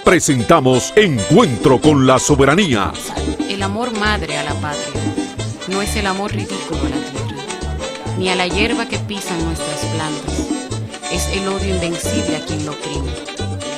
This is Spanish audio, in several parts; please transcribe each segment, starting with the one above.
Presentamos Encuentro con la Soberanía. El amor madre a la patria no es el amor ridículo a la tierra, ni a la hierba que pisan nuestras plantas. Es el odio invencible a quien lo oprime.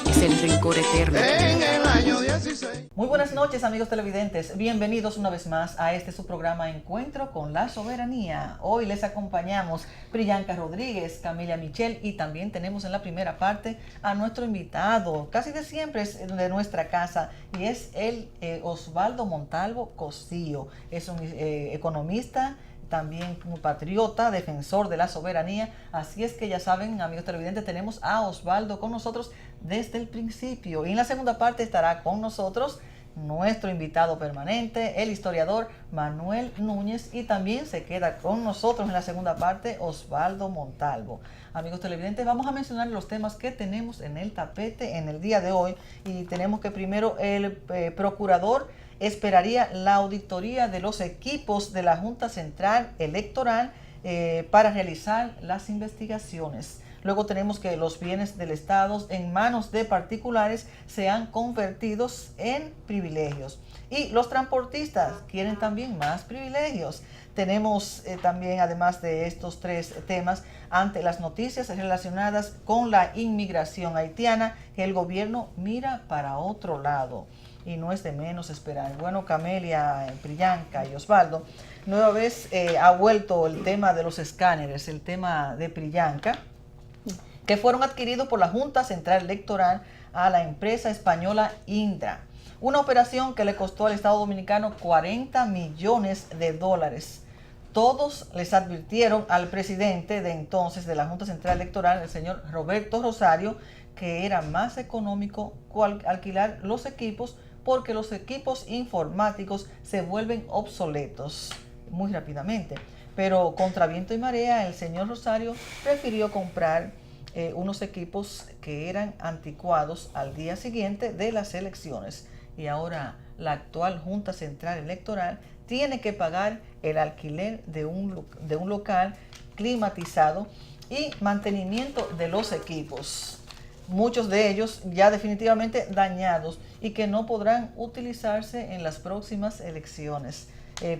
Es el rencor eterno. En el año 16. Muy buenas noches, amigos televidentes. Bienvenidos una vez más a este su programa Encuentro con la Soberanía. Hoy les acompañamos Priyanka Rodríguez, Camelia Michel, y también tenemos en la primera parte a nuestro invitado, casi de siempre es de nuestra casa, y es el Osvaldo Montalvo Cosío. Es un economista, también un patriota, defensor de la soberanía. Así es que ya saben, amigos televidentes, tenemos a Osvaldo con nosotros desde el principio. Y en la segunda parte estará con nosotros nuestro invitado permanente, el historiador Manuel Núñez, y también se queda con nosotros en la segunda parte Osvaldo Montalvo. Amigos televidentes, vamos a mencionar los temas que tenemos en el tapete en el día de hoy, y tenemos que primero el procurador esperaría la auditoría de los equipos de la Junta Central Electoral para realizar las investigaciones. Luego tenemos que los bienes del Estado en manos de particulares sean convertidos en privilegios. Y los transportistas quieren también más privilegios. Tenemos también, además de estos tres temas, ante las noticias relacionadas con la inmigración haitiana, que el gobierno mira para otro lado. Y no es de menos esperar. Bueno, Camelia, Priyanka y Osvaldo, nueva vez ha vuelto el tema de los escáneres, el tema de Priyanka, que fueron adquiridos por la Junta Central Electoral a la empresa española Indra. Una operación que le costó al Estado Dominicano 40 millones de dólares. Todos les advirtieron al presidente de entonces de la Junta Central Electoral, el señor Roberto Rosario, que era más económico alquilar los equipos, porque los equipos informáticos se vuelven obsoletos muy rápidamente. Pero contra viento y marea, el señor Rosario prefirió comprar unos equipos que eran anticuados al día siguiente de las elecciones. Y ahora la actual Junta Central Electoral tiene que pagar el alquiler de un local climatizado y mantenimiento de los equipos. Muchos de ellos ya definitivamente dañados y que no podrán utilizarse en las próximas elecciones.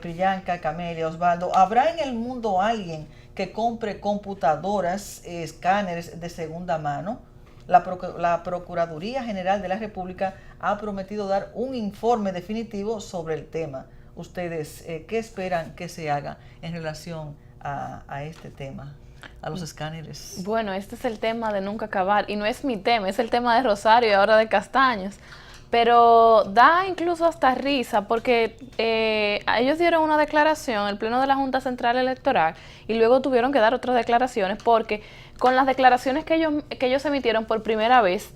Priyanka, Camelia, Osvaldo, ¿habrá en el mundo alguien que compre computadoras, escáneres de segunda mano? La Procuraduría General de la República ha prometido dar un informe definitivo sobre el tema. ¿Ustedes qué esperan que se haga en relación a este tema? A los escáneres. Bueno, este es el tema de nunca acabar, y no es mi tema, es el tema de Rosario y ahora de Castaños, pero da incluso hasta risa porque ellos dieron una declaración, el Pleno de la Junta Central Electoral, y luego tuvieron que dar otras declaraciones porque con las declaraciones que ellos emitieron por primera vez,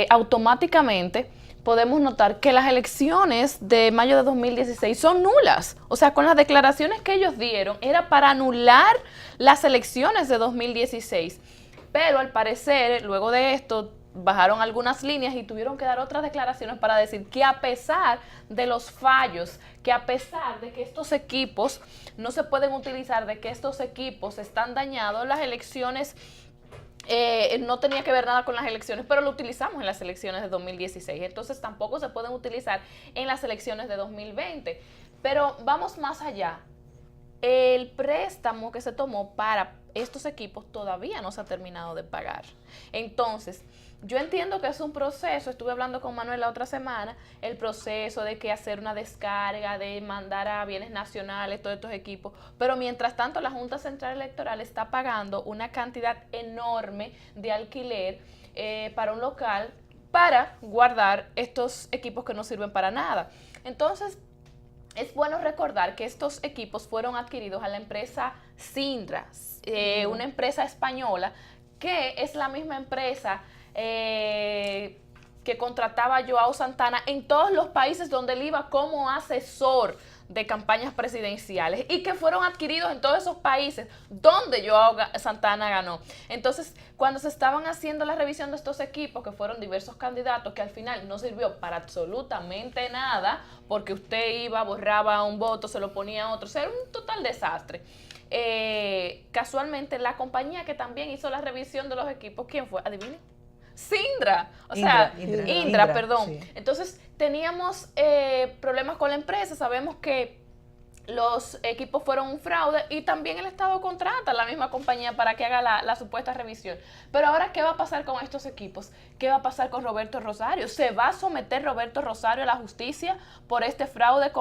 automáticamente podemos notar que las elecciones de mayo de 2016 son nulas. O sea, con las declaraciones que ellos dieron, era para anular las elecciones de 2016. Pero al parecer, luego de esto, bajaron algunas líneas y tuvieron que dar otras declaraciones para decir que a pesar de los fallos, que a pesar de que estos equipos no se pueden utilizar, de que estos equipos están dañados, las elecciones no tenía que ver nada con las elecciones, pero lo utilizamos en las elecciones de 2016, entonces tampoco se pueden utilizar en las elecciones de 2020. Pero vamos más allá. El préstamo que se tomó para estos equipos todavía no se ha terminado de pagar. Entonces, yo entiendo que es un proceso, estuve hablando con Manuel la otra semana, el proceso de que hacer una descarga, de mandar a bienes nacionales todos estos equipos, pero mientras tanto la Junta Central Electoral está pagando una cantidad enorme de alquiler para un local para guardar estos equipos que no sirven para nada. Entonces, es bueno recordar que estos equipos fueron adquiridos a la empresa Sindra, una empresa española que es la misma empresa que contrataba a Joao Santana en todos los países donde él iba como asesor de campañas presidenciales y que fueron adquiridos en todos esos países donde Joao Santana ganó. Entonces, cuando se estaban haciendo la revisión de estos equipos, que fueron diversos candidatos, que al final no sirvió para absolutamente nada, porque usted iba, borraba un voto, se lo ponía a otro, o sea, era un total desastre. Casualmente, la compañía que también hizo la revisión de los equipos, ¿quién fue? Adivinen. Sindra. O sea, Indra, perdón. sí. Entonces, teníamos problemas con la empresa, sabemos que los equipos fueron un fraude y también el Estado contrata a la misma compañía para que haga la supuesta revisión. Pero ahora, ¿qué va a pasar con estos equipos? ¿Qué va a pasar con Roberto Rosario? ¿Se va a someter Roberto Rosario a la justicia por este fraude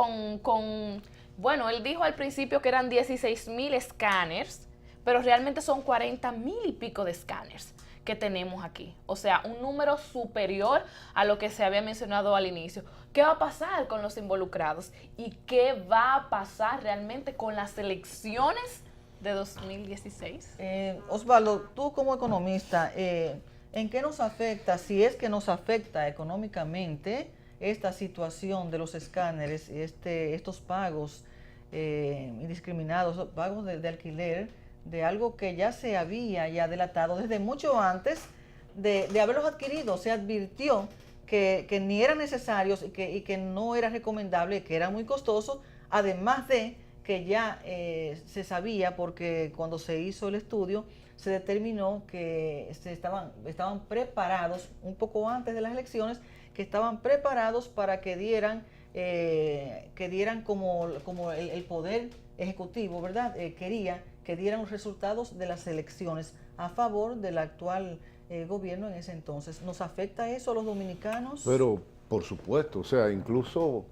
bueno, él dijo al principio que eran 16,000 escáneres, pero realmente son 40,000 y pico de escáneres que tenemos aquí. O sea, un número superior a lo que se había mencionado al inicio. ¿Qué va a pasar con los involucrados? ¿Y qué va a pasar realmente con las elecciones de 2016? Osvaldo, tú como economista, ¿en qué nos afecta, si es que nos afecta económicamente, esta situación de los escáneres, estos pagos indiscriminados, pagos de alquiler, de algo que ya se había ya delatado desde mucho antes de haberlos adquirido? Se advirtió que ni eran necesarios y que no era recomendable, que era muy costoso, además de que ya se sabía, porque cuando se hizo el estudio se determinó que estaban preparados un poco antes de las elecciones, que estaban preparados para que dieran como el poder ejecutivo, ¿verdad? Quería que dieran los resultados de las elecciones a favor del actual gobierno en ese entonces. ¿Nos afecta eso a los dominicanos? Pero, por supuesto, o sea, incluso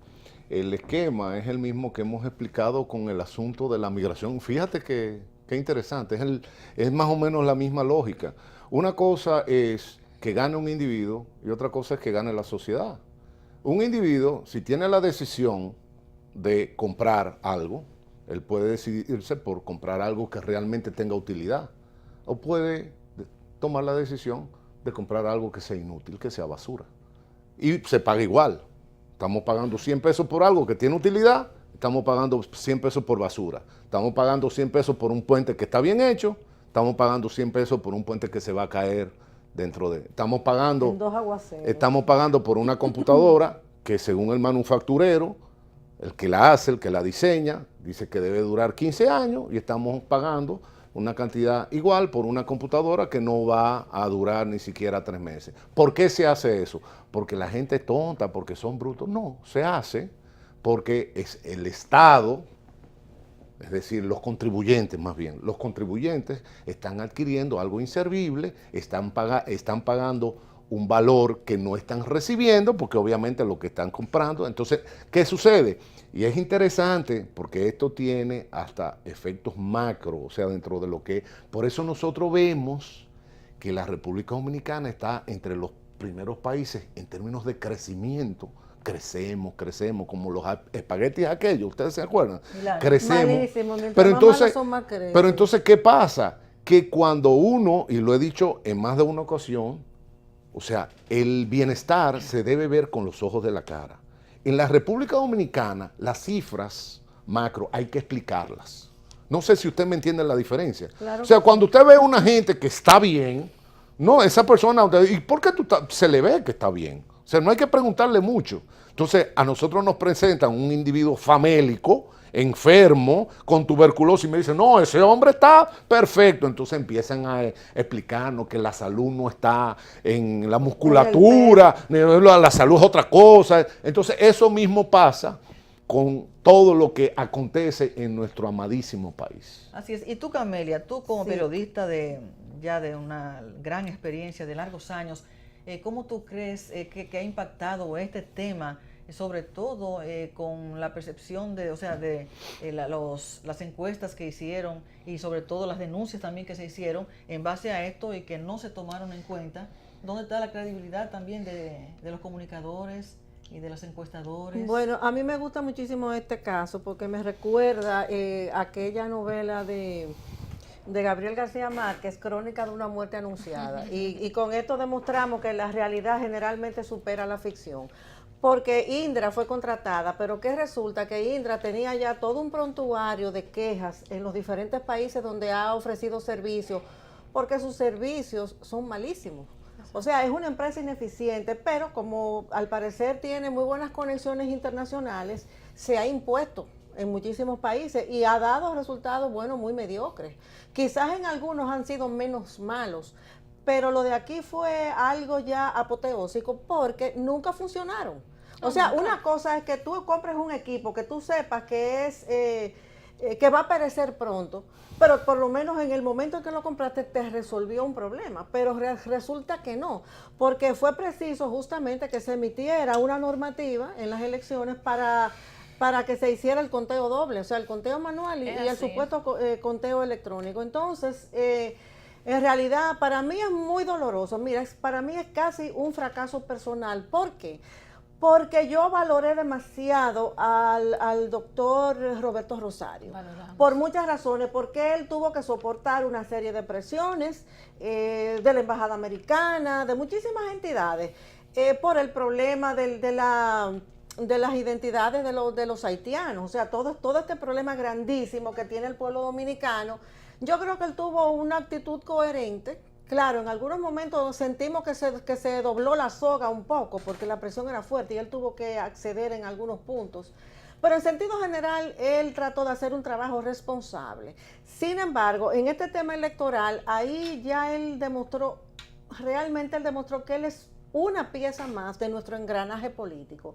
el esquema es el mismo que hemos explicado con el asunto de la migración. Fíjate que interesante, es más o menos la misma lógica. Una cosa es que gane un individuo y otra cosa es que gane la sociedad. Un individuo, si tiene la decisión de comprar algo, él puede decidirse por comprar algo que realmente tenga utilidad, o puede tomar la decisión de comprar algo que sea inútil, que sea basura. Y se paga igual. Estamos pagando 100 pesos por algo que tiene utilidad, estamos pagando 100 pesos por basura. Estamos pagando 100 pesos por un puente que está bien hecho, estamos pagando 100 pesos por un puente que se va a caer dentro de... Estamos pagando por una computadora que, según el manufacturero, el que la hace, el que la diseña, dice que debe durar 15 años y estamos pagando una cantidad igual por una computadora que no va a durar ni siquiera 3 meses. ¿Por qué se hace eso? ¿Porque la gente es tonta? ¿Porque son brutos? No, se hace porque es el Estado, es decir, los contribuyentes más bien. Los contribuyentes están adquiriendo algo inservible, están pagando un valor que no están recibiendo, porque obviamente lo que están comprando. Entonces, ¿qué sucede? Y es interesante porque esto tiene hasta efectos macro, o sea, dentro de lo que... Por eso nosotros vemos que la República Dominicana está entre los primeros países en términos de crecimiento. Crecemos, como los espaguetis aquellos, ¿ustedes se acuerdan? Claro. Crecemos. Malísimo, Pero entonces, ¿qué pasa? Que cuando uno, y lo he dicho en más de una ocasión, o sea, el bienestar se debe ver con los ojos de la cara. En la República Dominicana, las cifras macro hay que explicarlas. No sé si usted me entiende la diferencia. Claro. O sea, cuando usted ve a una gente que está bien, no, esa persona, ¿y por qué se le ve que está bien? O sea, no hay que preguntarle mucho. Entonces, a nosotros nos presentan un individuo famélico, enfermo, con tuberculosis, y me dicen, no, ese hombre está perfecto. Entonces empiezan a explicarnos que la salud no está en la musculatura, la salud es otra cosa. Entonces, eso mismo pasa con todo lo que acontece en nuestro amadísimo país. Así es. Y tú, Camelia, tú como periodista ya de una gran experiencia de largos años, ¿cómo tú crees que ha impactado este tema, sobre todo con la percepción de las encuestas que hicieron y sobre todo las denuncias también que se hicieron en base a esto y que no se tomaron en cuenta? ¿Dónde está la credibilidad también de los comunicadores y de los encuestadores? Bueno, a mí me gusta muchísimo este caso porque me recuerda aquella novela de Gabriel García Márquez, Crónica de una muerte anunciada. Y con esto demostramos que la realidad generalmente supera la ficción. Porque Indra fue contratada, pero que resulta que Indra tenía ya todo un prontuario de quejas en los diferentes países donde ha ofrecido servicios, porque sus servicios son malísimos. O sea, es una empresa ineficiente, pero como al parecer tiene muy buenas conexiones internacionales, se ha impuesto en muchísimos países y ha dado resultados, bueno, muy mediocres. Quizás en algunos han sido menos malos, pero lo de aquí fue algo ya apoteósico porque nunca funcionaron. O sea, una cosa es que tú compres un equipo que tú sepas que es que va a perecer pronto, pero por lo menos en el momento en que lo compraste te resolvió un problema, pero resulta que no, porque fue preciso justamente que se emitiera una normativa en las elecciones para que se hiciera el conteo doble, o sea, el conteo manual y el supuesto conteo electrónico. Entonces, en realidad, para mí es muy doloroso. Mira, para mí es casi un fracaso personal. ¿Por qué? Porque yo valoré demasiado al doctor Roberto Rosario. Por muchas razones, porque él tuvo que soportar una serie de presiones de la Embajada Americana, de muchísimas entidades, por el problema de las identidades de los haitianos. O sea, todo este problema grandísimo que tiene el pueblo dominicano. Yo creo que él tuvo una actitud coherente. Claro, en algunos momentos sentimos que se dobló la soga un poco porque la presión era fuerte y él tuvo que acceder en algunos puntos. Pero en sentido general, él trató de hacer un trabajo responsable. Sin embargo, en este tema electoral, ahí ya realmente él demostró que él es una pieza más de nuestro engranaje político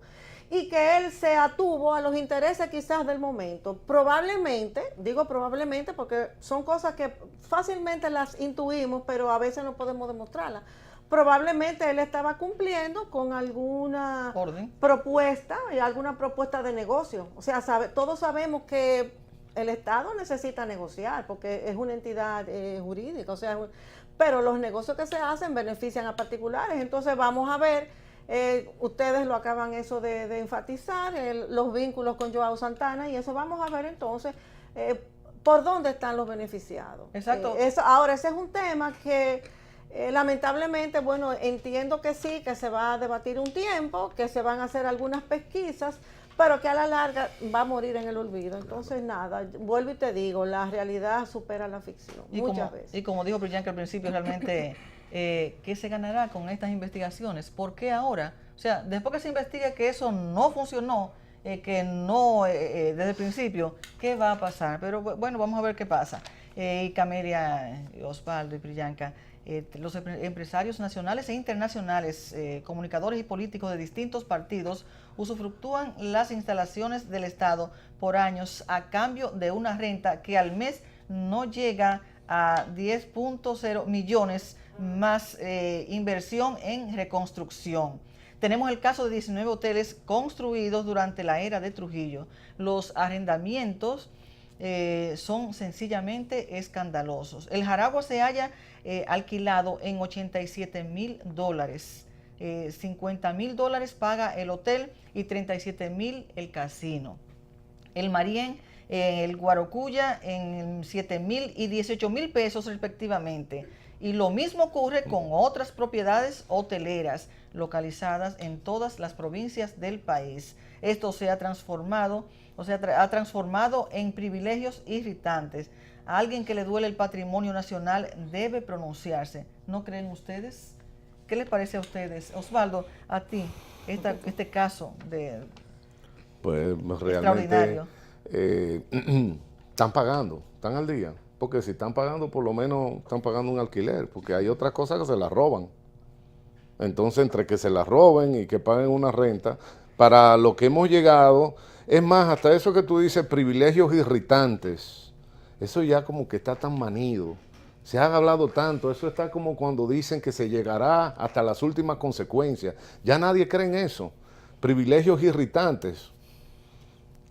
y que él se atuvo a los intereses quizás del momento. Probablemente, digo probablemente porque son cosas que fácilmente las intuimos, pero a veces no podemos demostrarlas. Probablemente él estaba cumpliendo con alguna propuesta de negocio. O sea, todos sabemos que el Estado necesita negociar porque es una entidad jurídica, o sea, pero los negocios que se hacen benefician a particulares. Entonces vamos a ver. Ustedes lo acaban eso de enfatizar, los vínculos con Joao Santana, y eso vamos a ver entonces por dónde están los beneficiados. Exacto. Ahora, ese es un tema que lamentablemente, bueno, entiendo que sí, que se va a debatir un tiempo, que se van a hacer algunas pesquisas, pero que a la larga va a morir en el olvido. Entonces, nada, vuelvo y te digo, la realidad supera la ficción, muchas veces. Y como dijo Priyanka al principio, realmente... ¿qué se ganará con estas investigaciones? ¿Por qué ahora? O sea, después que se investiga que eso no funcionó, que no, desde el principio, ¿qué va a pasar? Pero bueno, vamos a ver qué pasa. Y Camelia, Osvaldo y Priyanka, los empresarios nacionales e internacionales, comunicadores y políticos de distintos partidos usufructúan las instalaciones del Estado por años a cambio de una renta que al mes no llega a 10.0 millones más inversión en reconstrucción. Tenemos el caso de 19 hoteles construidos durante la era de Trujillo. Los arrendamientos son sencillamente escandalosos. El Jaragua se halla alquilado en $87,000. $50,000 paga el hotel y $37,000 el casino. El Marién, el Guarocuya en 7,000 y 18,000 pesos respectivamente. Y lo mismo ocurre con otras propiedades hoteleras localizadas en todas las provincias del país. Esto se ha transformado, ha transformado en privilegios irritantes. A alguien que le duele el patrimonio nacional debe pronunciarse. ¿No creen ustedes? ¿Qué les parece a ustedes? Osvaldo, a ti, este caso de pues realmente extraordinario. Están pagando, están al día. Porque si están pagando, por lo menos están pagando un alquiler, porque hay otras cosas que se las roban. Entonces, entre que se las roben y que paguen una renta, para lo que hemos llegado, es más, hasta eso que tú dices, privilegios irritantes, eso ya como que está tan manido. Se ha hablado tanto, eso está como cuando dicen que se llegará hasta las últimas consecuencias. Ya nadie cree en eso. Privilegios irritantes.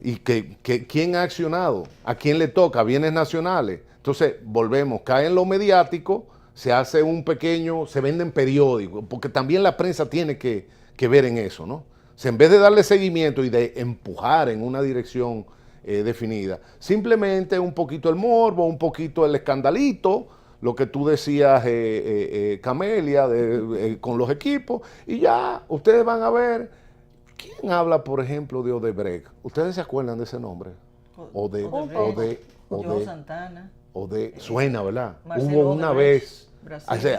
¿Y quién ha accionado? ¿A quién le toca? Bienes nacionales. Entonces, volvemos, cae en lo mediático, se hace se venden periódicos, porque también la prensa tiene que ver en eso, ¿no? O sea, en vez de darle seguimiento y de empujar en una dirección definida, simplemente un poquito el morbo, un poquito el escandalito, lo que tú decías, Camelia, con los equipos, y ya ustedes van a ver. ¿Quién habla, por ejemplo, de Odebrecht? ¿Ustedes se acuerdan de ese nombre? Joao Santana. Suena, ¿verdad? Marcelo Hubo una vez. Brasil.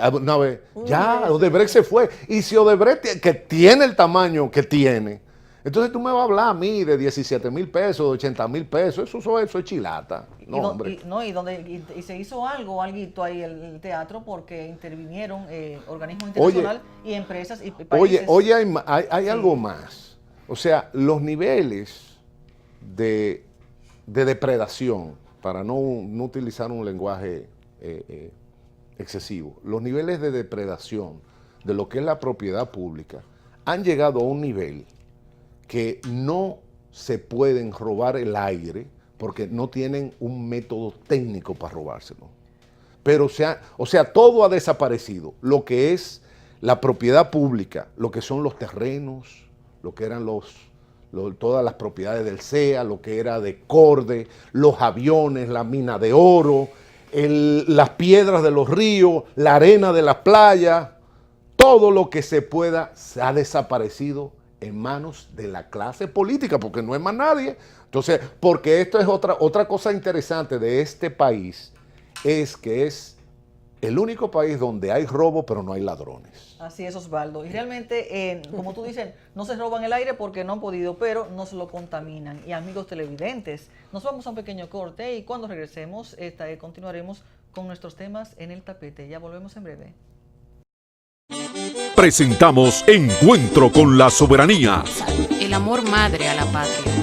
Ya, Odebrecht se fue. Y si Odebrecht, que tiene el tamaño que tiene, Entonces tú me vas a hablar a mí de 17,000 pesos, de 80,000 pesos, eso es chilata. No, hombre. Y se hizo alguito ahí el teatro porque intervinieron organismos internacionales y empresas y países. Oye, hay algo más. O sea, los niveles de depredación, para no utilizar un lenguaje excesivo, los niveles de depredación de lo que es la propiedad pública han llegado a un nivel que no se pueden robar el aire porque no tienen un método técnico para robárselo. Pero o sea, todo ha desaparecido. Lo que es la propiedad pública, lo que son los terrenos, lo que eran todas las propiedades del CEA, lo que era de Corde, los aviones, la mina de oro, las piedras de los ríos, la arena de las playas, todo lo que se pueda se ha desaparecido en manos de la clase política, porque no es más nadie. Entonces, porque esto es otra cosa interesante de este país, es que es el único país donde hay robo, pero no hay ladrones. Así es, Osvaldo. Y realmente, como tú dices, no se roban el aire porque no han podido, pero no se lo contaminan. Y amigos televidentes, nos vamos a un pequeño corte y cuando regresemos, continuaremos con nuestros temas en el tapete. Ya volvemos en breve. Presentamos Encuentro con la Soberanía. El amor madre a la patria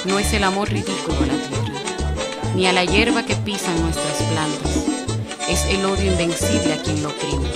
no es el amor ridículo a la tierra, ni a la hierba que pisan nuestras plantas. Es el odio invencible a quien lo oprime.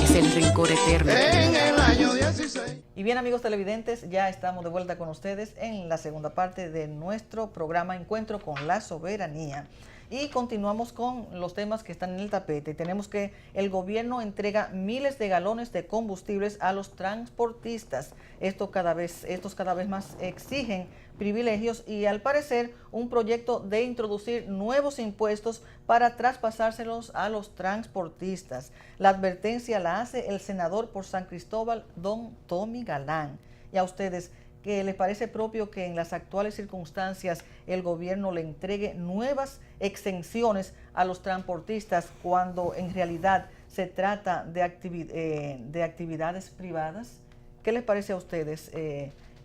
Es el rencor eterno. En el año 16. Y bien, amigos televidentes, ya estamos de vuelta con ustedes en la segunda parte de nuestro programa Encuentro con la Soberanía. Y continuamos con los temas que están en el tapete. Tenemos que el gobierno entrega miles de galones de combustibles a los transportistas. Estos cada vez más exigen privilegios y al parecer un proyecto de introducir nuevos impuestos para traspasárselos a los transportistas. La advertencia la hace el senador por San Cristóbal, don Tommy Galán. Y a ustedes, ¿qué les parece propio que en las actuales circunstancias el gobierno le entregue nuevas exenciones a los transportistas cuando en realidad se trata de actividades privadas? ¿Qué les parece a ustedes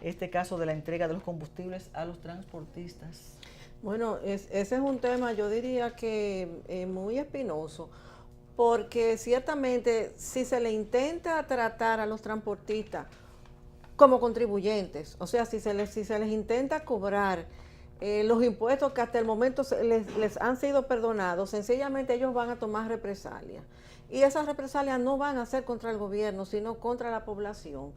este caso de la entrega de los combustibles a los transportistas? Bueno, ese es un tema, yo diría que muy espinoso, porque ciertamente si se le intenta tratar a los transportistas como contribuyentes, o sea, si se les intenta cobrar los impuestos que hasta el momento les han sido perdonados, sencillamente ellos van a tomar represalias. Y esas represalias no van a ser contra el gobierno, sino contra la población.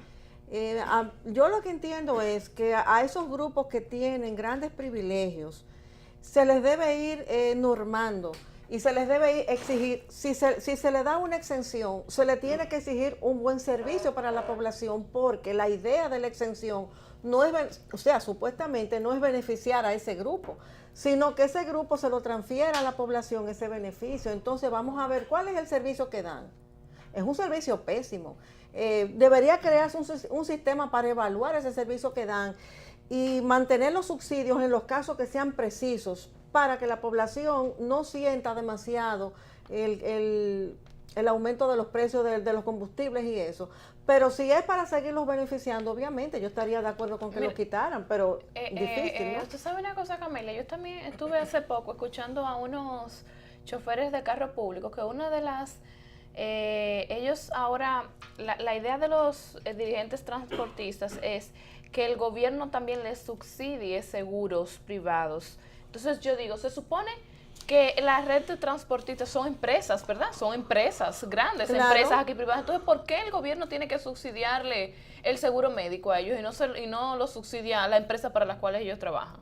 Yo lo que entiendo es que a esos grupos que tienen grandes privilegios se les debe ir normando y se les debe ir exigir, si se le da una exención, se le tiene que exigir un buen servicio para la población, porque la idea de la exención no es, o sea, supuestamente no es beneficiar a ese grupo, sino que ese grupo se lo transfiera a la población ese beneficio. Entonces vamos a ver cuál es el servicio que dan. Es un servicio pésimo. Debería crearse un sistema para evaluar ese servicio que dan y mantener los subsidios en los casos que sean precisos para que la población no sienta demasiado el aumento de los precios de los combustibles y eso. Pero si es para seguirlos beneficiando, obviamente yo estaría de acuerdo con que lo quitaran, pero difícil, ¿no? Usted sabe una cosa, Camila, yo también estuve hace poco escuchando a unos choferes de carro público que una de las ellos ahora, la idea de los dirigentes transportistas es que el gobierno también les subsidie seguros privados. Entonces yo digo, se supone que la red de transportistas son empresas, ¿verdad? Son empresas, grandes empresas aquí privadas. Entonces, ¿por qué el gobierno tiene que subsidiarle el seguro médico a ellos y no lo subsidia a la empresa para la cual ellos trabajan?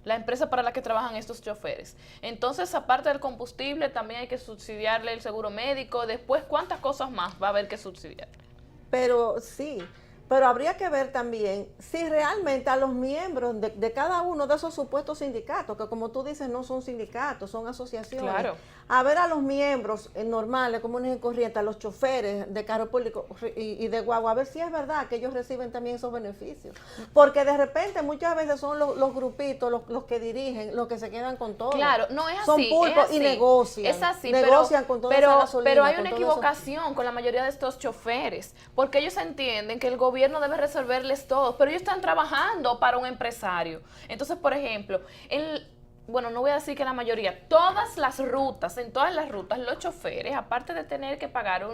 La empresa para la que trabajan estos choferes. Entonces, aparte del combustible, también hay que subsidiarle el seguro médico. Después, ¿cuántas cosas más va a haber que subsidiar? Pero sí, pero habría que ver también si realmente a los miembros de cada uno de esos supuestos sindicatos, que como tú dices no son sindicatos, son asociaciones, Claro. a ver a los miembros normales, comunes y corrientes, a los choferes de carro público y de guagua, a ver si es verdad que ellos reciben también esos beneficios. Porque de repente muchas veces son los grupitos, los que dirigen, los que se quedan con todo. Claro, no es así. Son pulpos es así, y negocian. Es así, negocian con toda esa gasolina, pero hay con una todo equivocación con la mayoría de estos choferes, porque ellos entienden que el gobierno debe resolverles todo, pero ellos están trabajando para un empresario. Entonces, por ejemplo, bueno, no voy a decir que la mayoría, todas las rutas, en todas las rutas, los choferes, aparte de tener que pagar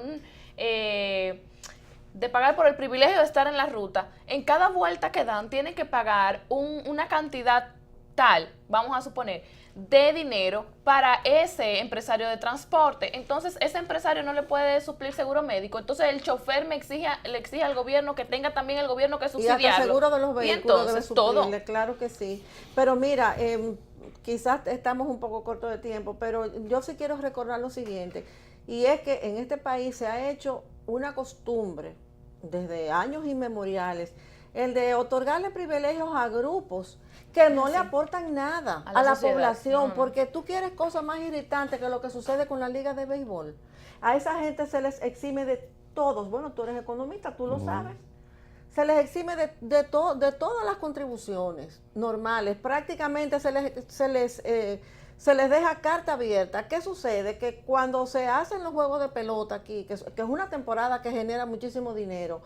de pagar por el privilegio de estar en la ruta, en cada vuelta que dan tienen que pagar una cantidad tal, vamos a suponer, de dinero para ese empresario de transporte. Entonces, ese empresario no le puede suplir seguro médico. Entonces, el chofer le exige al gobierno que tenga también el gobierno que subsidiarlo. Y hasta seguro de los vehículos debe todo. suplirle, claro que sí. Pero mira, quizás estamos un poco cortos de tiempo, pero yo sí quiero recordar lo siguiente, y es que en este país se ha hecho una costumbre desde años inmemoriales, el de otorgarle privilegios a grupos que no le aportan nada a la población, porque tú quieres cosas más irritantes que lo que sucede con la liga de béisbol. A esa gente se les exime de todos, bueno, tú eres economista, tú lo sabes, se les exime de todas las contribuciones normales, prácticamente se les deja carta abierta. ¿Qué sucede? Que cuando se hacen los juegos de pelota aquí, que es una temporada que genera muchísimo dinero,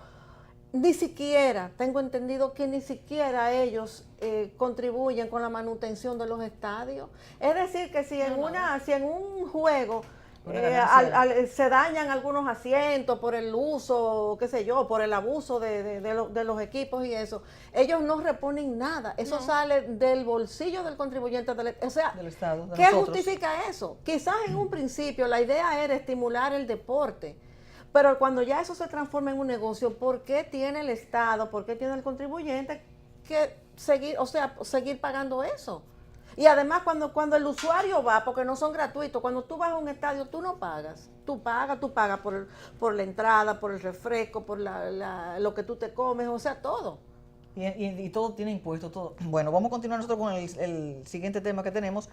ni siquiera, tengo entendido que ni siquiera ellos contribuyen con la manutención de los estadios. Es decir, que si en un juego se dañan algunos asientos por el uso, qué sé yo, por el abuso de los equipos y eso, ellos no reponen nada. Eso sale del bolsillo del contribuyente, o sea, del Estado, de ¿qué nosotros justifica eso? Quizás en un principio la idea era estimular el deporte, pero cuando ya eso se transforma en un negocio, ¿por qué tiene el Estado, por qué tiene el contribuyente que seguir pagando eso? Y además cuando el usuario va, porque no son gratuitos, cuando tú vas a un estadio tú no pagas, tú pagas por la entrada, por el refresco, por lo que tú te comes, o sea, todo. Y todo tiene impuestos, todo. Bueno, vamos a continuar nosotros con el siguiente tema que tenemos.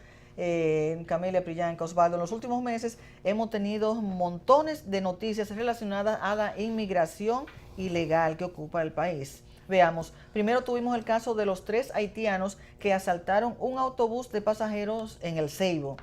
Camelia, Priyanka, Osvaldo, en los últimos meses hemos tenido montones de noticias relacionadas a la inmigración ilegal que ocupa el país. Veamos, primero tuvimos el caso de los 3 haitianos que asaltaron un autobús de pasajeros en El Ceibo.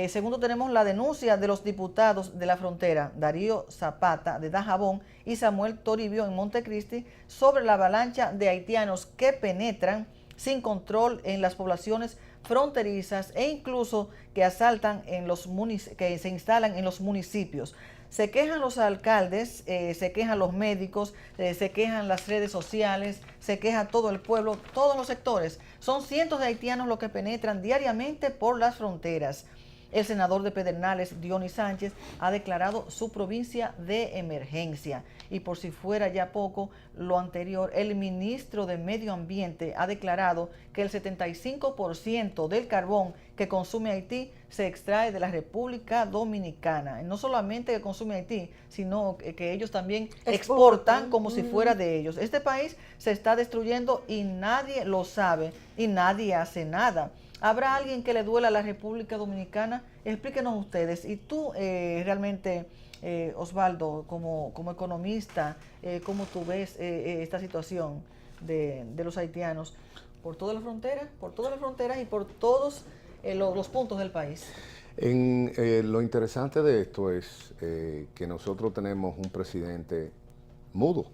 Segundo, tenemos la denuncia de los diputados de la frontera, Darío Zapata de Dajabón y Samuel Toribio en Montecristi, sobre la avalancha de haitianos que penetran sin control en las poblaciones fronterizas e incluso que asaltan que se instalan en los municipios. Se quejan los alcaldes, se quejan los médicos, se quejan las redes sociales, se queja todo el pueblo, todos los sectores. Son cientos de haitianos los que penetran diariamente por las fronteras. El senador de Pedernales, Dionis Sánchez, ha declarado su provincia de emergencia. Y por si fuera ya poco lo anterior, el ministro de Medio Ambiente ha declarado que el 75% del carbón que consume Haití se extrae de la República Dominicana. No solamente que consume Haití, sino que ellos también exportan como si fuera de ellos. Este país se está destruyendo y nadie lo sabe y nadie hace nada. ¿Habrá alguien que le duela a la República Dominicana? Explíquenos ustedes. Y tú realmente, Osvaldo, como economista, ¿cómo tú ves esta situación de los haitianos por todas las fronteras y por todos los puntos del país? Lo interesante de esto es que nosotros tenemos un presidente mudo.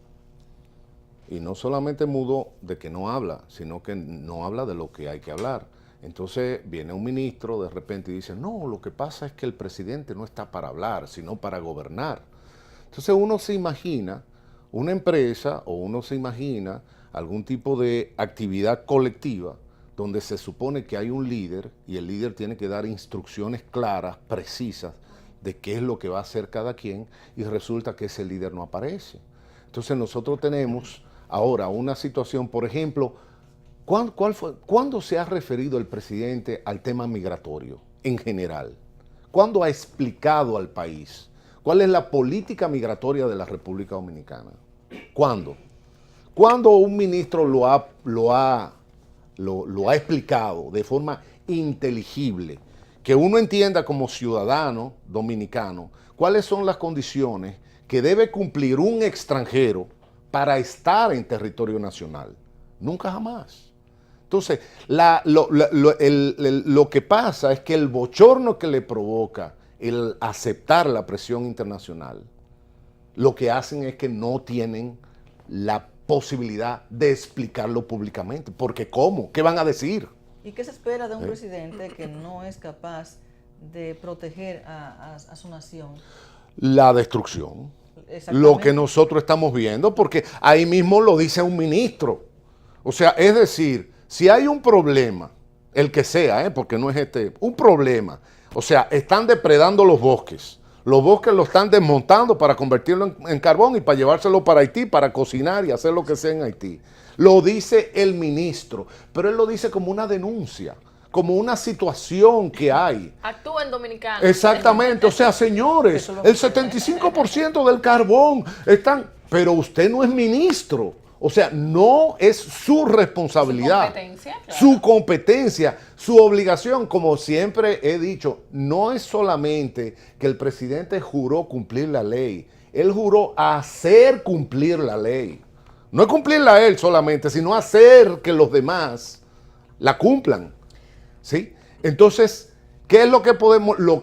Y no solamente mudo de que no habla, sino que no habla de lo que hay que hablar. Entonces viene un ministro de repente y dice, no, lo que pasa es que el presidente no está para hablar, sino para gobernar. Entonces uno se imagina una empresa o uno se imagina algún tipo de actividad colectiva donde se supone que hay un líder y el líder tiene que dar instrucciones claras, precisas, de qué es lo que va a hacer cada quien, y resulta que ese líder no aparece. Entonces nosotros tenemos ahora una situación, por ejemplo, ¿cuándo se ha referido el presidente al tema migratorio en general? ¿Cuándo ha explicado al país cuál es la política migratoria de la República Dominicana? ¿Cuándo? ¿Cuándo un ministro lo ha explicado de forma inteligible que uno entienda como ciudadano dominicano cuáles son las condiciones que debe cumplir un extranjero para estar en territorio nacional. Nunca jamás. Entonces, lo que pasa es que el bochorno que le provoca el aceptar la presión internacional, lo que hacen es que no tienen la posibilidad de explicarlo públicamente. Porque ¿cómo? ¿Qué van a decir? ¿Y qué se espera de un presidente que no es capaz de proteger a su nación? La destrucción. Lo que nosotros estamos viendo, porque ahí mismo lo dice un ministro. O sea, es decir, si hay un problema, el que sea, porque no es un problema, o sea, están depredando los bosques los están desmontando para convertirlo en carbón y para llevárselo para Haití, para cocinar y hacer lo que sea en Haití. Lo dice el ministro, pero él lo dice como una denuncia, como una situación que hay. Actúa en dominicano. Exactamente, o sea, señores, el 75% del carbón están, pero usted no es ministro. O sea, no es su responsabilidad, su competencia, su obligación. Como siempre he dicho, no es solamente que el presidente juró cumplir la ley, él juró hacer cumplir la ley. No es cumplirla él solamente, sino hacer que los demás la cumplan. ¿Sí? Entonces, ¿qué es lo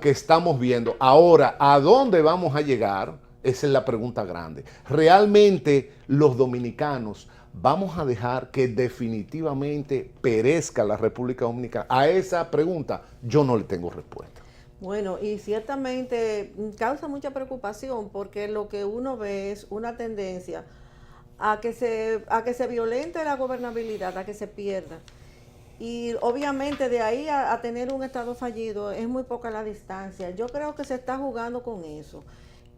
que estamos viendo? Ahora, ¿a dónde vamos a llegar? Esa es la pregunta grande. ¿Realmente los dominicanos vamos a dejar que definitivamente perezca la República Dominicana? A esa pregunta yo no le tengo respuesta. Bueno, y ciertamente causa mucha preocupación porque lo que uno ve es una tendencia a que se violente la gobernabilidad, a que se pierda. Y obviamente de ahí a tener un Estado fallido es muy poca la distancia. Yo creo que se está jugando con eso.